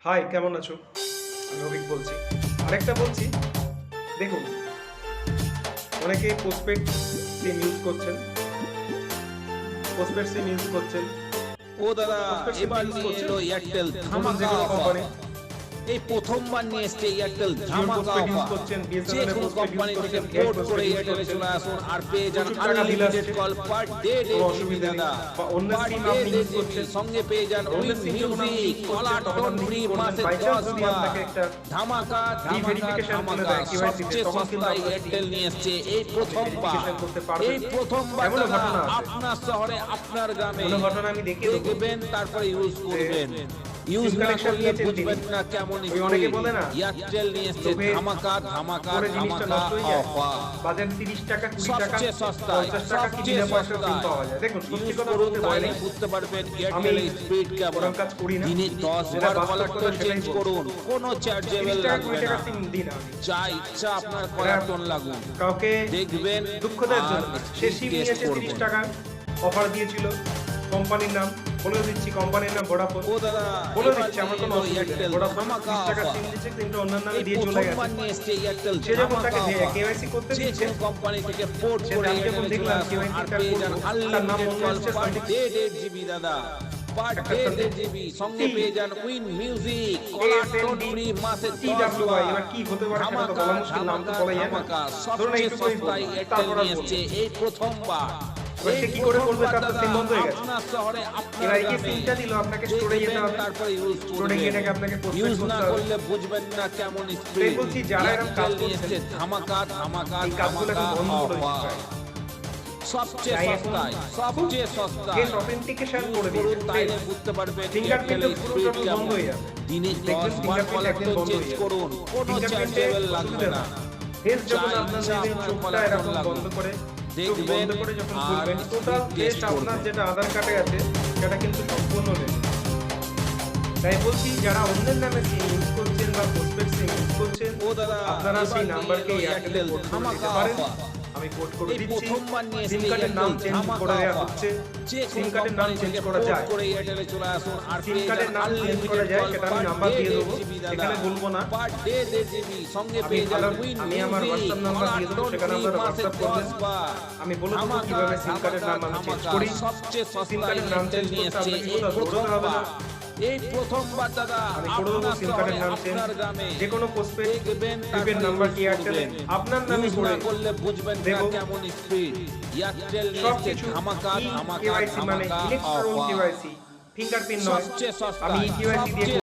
High, কেমন আছো? আমি অভিক বলছি। আরেকটা বলছি, দেখুন, অনেকে পোস্টপেড সিম ইউজ করছেন। পোস্টপেড সিম ইউজ করছেন। ও দাদা, পোস্টপেড সিম এবার ইউজ নিয়ে করছেন এলো এয়ারটেল ধরুন যে ধামাকা কোনো অফার। কোম্পানি। এই প্রথমবার নিয়ে এসছে এয়ারটেল জিওর ধামাকা পোস্টপেড ইউজ অফার। করছেন, যে বিএসএনএল এর কোনো পোস্টপেড ইউজ কোম্পানি থেকে করছেন, পোর্ট পোস্টপেড করে ইউজ এয়ারটেলে করছেন। চলে আসুন আর পেয়ে যান প্রচুর টাকা বিল আনলিমিটেড আসছে। কল পার ডে কোনো অসুবিধা নেই। দাদা। বা অন্য পার সিম ডে আপনি ইউজ 1.5 করছেন। সঙ্গে পেয়ে যান অন্য উইথ সিম যখন আপনি মিউজিক, ইউজ কলার করছেন, তখন টোন আপনি ফ্রি কি করবেন? মাসে বাই 10 চান্স যদি বার। আপনাকে একটা ধামাকা ধামাকা রিভেরিফিকেশন করে ধামাকা দেয় KYC তে, সবচেয়ে তখন কিন্তু সস্তায় আপনার এয়ারটেল নিয়ে এসছে এই প্রথমবার। ভেরিফিকেশন করতে পারবেন। এই প্রথমবার এমনও দাদা, ঘটনা আছে। আপনার শহরে আপনার গ্রামে কোনো ঘটনা আমি দেখিয়ে দেবো। দেখবেন তারপরে ইউজ করবেন। ইউজ সিম না কানেকশন করলে নিয়েছেন বুঝবেন তিনি। না কেমন ওই অনেকে বলে না, এয়ারটেল নিয়ে এসছে লোভে ধামাকা ধামাকা পরে জিনিসটা ধামাকা নষ্ট হয়ে যায়। অফার। বাজারে 30 টাকা, 20 টাকা, সবচেয়ে সস্তায় 50 টাকা কি সবচেয়ে বিনা পয়সায় সিম সস্তায় পাওয়া যায়। দেখুন, সত্যি ইউজ কথা করুন, বলতে ভয় তাহলে নেই। বুঝতে পারবেন আমি এয়ারটেলের স্পিড কেমন। ওরকম কাজ করি না। দিনে 10 যেটা বার বাস্তব কলার কথা টোন সেটাই চেঞ্জ বলছি। করুন, কোনো 30 চার্জেবল টাকা, লাগবে 20 টাকা না। সিম দিন আমি। যা ইচ্ছা আপনার কলার টোন লাগুন, কাউকে দেখবেন দুঃখ দেওয়ার জন্য না। সে সিম নিয়েছে 30 টাকা, অফার দিয়েছিল। কোম্পানির নাম বলে দিচ্ছি, কোম্পানির নাম ভোডাফোন। ও দাদা, বলে এবার দিচ্ছি, আমার নিয়ে কোনো এলো অসুবিধা নেই। এয়ারটেল ভোডাফোন ধামাকা 30 টাকা অফার। সিম দিচ্ছে, কিন্তু অন্যান্য এই দিয়ে চলে প্রথমবার গেছে। নিয়ে এসছে এয়ারটেল সে যখন তাকে ধামাকা অফার। কেওয়াইসি করতে যে দিচ্ছে, কোনো কোম্পানি থেকে পোর্ট সে করে আমি যখন এয়ারটেলে চলে দেখলাম আসুন KYC আর টা পেয়ে যান করবো, তার নাম আনলিমিটেড মনে কল হচ্ছে পার সঠিক। ডে 1.5 জিবি দাদা। পার একটা ডে সঠিক। 1.5 জিবি সঙ্গে টি। পেয়ে যান উইন মিউজিক, কলার টোন ফ্রি মাসে 10 TWI, বার। এবার কি হতে পারে সেটা তো ধামাকা বলা মুশকিল, নাম তো ধামাকা বলাই যায় না। ধামাকা ধরুন সবচেয়ে এইটুকুই সস্তায় বলবো, এয়ারটেল তারপর আর নিয়ে বলবো এসছে এই প্রথমবার। এবার সে এই কি করে করবে, প্রথমবার তার তো দাদা, সিম বন্ধ হয়ে গেছে। আপনার শহরে আপনার এবার এই যে গ্রামে সিমটা দিল, আপনাকে স্টোরে যেতে দেখবেন, হবে। তারপরে ইউজ স্টোরে গিয়ে এটাকে আপনাকে করবেন। পোস্টপেড ইউজ না করতে হবে। করলে বুঝবেন না কেমন তাই স্পিড। বলছি, যারা এরকম কাজ এয়ারটেল নিয়ে করছেন, এসছে ধামাকা ধামাকা এই কাজগুলো ধামাকা এখন বন্ধ করে দিতে অফার। হবে। সবচেয়ে তাই এখন সস্তায় সবচেয়ে সস্তায় গেট অথেন্টিকেশন করে করুন, দিয়েছে। তাইলে বুঝতে পারবেন ফিঙ্গারপ্রিন্ট এয়ারটেলের পুরো স্পিড বন্ধ কেমন। হয়ে যাবে। দিনে দেখবেন 10 বার ফিঙ্গারপ্রিন্ট কলার একদিন টোন বন্ধ চেঞ্জ হয়ে যাবে। করুন, কোনো ফিঙ্গারপ্রিন্টে চার্জেবল লাগবে অসুবিধা না। না। ফেস যখন যা আপনার ইচ্ছা দেখবেন, আপনার চোখটা কলার টোন এরকম লাগুন। বন্ধ করে, চোখ দেখবেন বন্ধ করে যখন আর খুলবেন, টোটাল স্পিড ফেস টেস্ট আপনার করবেন। যেটা আধার কার্ডে আছে সেটা কিন্তু সম্পূর্ণ নেই। তাই বলছি, যারা অন্যের নামে সিম ইউজ করছেন বা পোস্টপেড সিম ইউজ করছেন, ও দাদা, আপনারা এবার সেই নিয়ে নাম্বারকে এলো এয়ারটেলে এয়ারটেল পোর্ট করে ধামাকা দিতে পারেন। অফার। আমি কোড করে এই দিচ্ছি। প্রথমবার নিয়ে সিম এসছে কার্ডের নাম এয়ারটেল চেঞ্জ ধামাকা করে দেওয়া অফার। হচ্ছে। যে সিম কোনো কার্ডের নাম কোম্পানি চেঞ্জ থেকে করা পোর্ট যায়। করে এয়ারটেলে চলে আসুন আর সিম পেয়ে কার্ডের যান নাম চেঞ্জ করা আনলিমিটেড যায়, কল সেটা আমি পার নাম্বার ডে দিয়ে 1.5 দেবো, জিবি দাদা। এখানে বলবো না। পার ডে 1.5 জিবি সঙ্গে আমি পেয়ে যান ভালো- উইন আমি আমার মিউজিক, WhatsApp নাম্বার কলার দিয়ে দেবো, টোন সেখানে ফ্রি আপনারা মাসে WhatsApp করবেন। 10 বার। আমি বলে দেবো ধামাকা কিভাবে সিম কার্ডের নাম আমি ধামাকা চেঞ্জ ধামাকা করি। সবচেয়ে সিম সস্তায় কার্ডের নাম এয়ারটেল চেঞ্জ নিয়ে করতে এসছে আপনাকে এই কোথাও দৌড়াতে হবে না। প্রথমবার। এই প্রথমবার দাদা, আমি করে দেবো আপনার সিম শহরে কার্ডের নাম চেঞ্জ। আপনার গ্রামে যে কোনো পোস্টপেড দেখবেন, প্রিপেড তারপরে নাম্বার কি ইউজ এয়ারটেলে করবেন। আপনার নামে ইউজ করে না করলে বুঝবেন না দেবো। কেমন স্পিড। এয়ারটেল নিয়ে এসছে সবকিছু ধামাকা ধামাকা KYC মানে ধামাকা ইলেকট্রনিক অফার। KYC, ফিঙ্গারপ্রিন্ট নয়। সবচেয়ে সস্তায় আমি KYC দিয়ে সবচেয়ে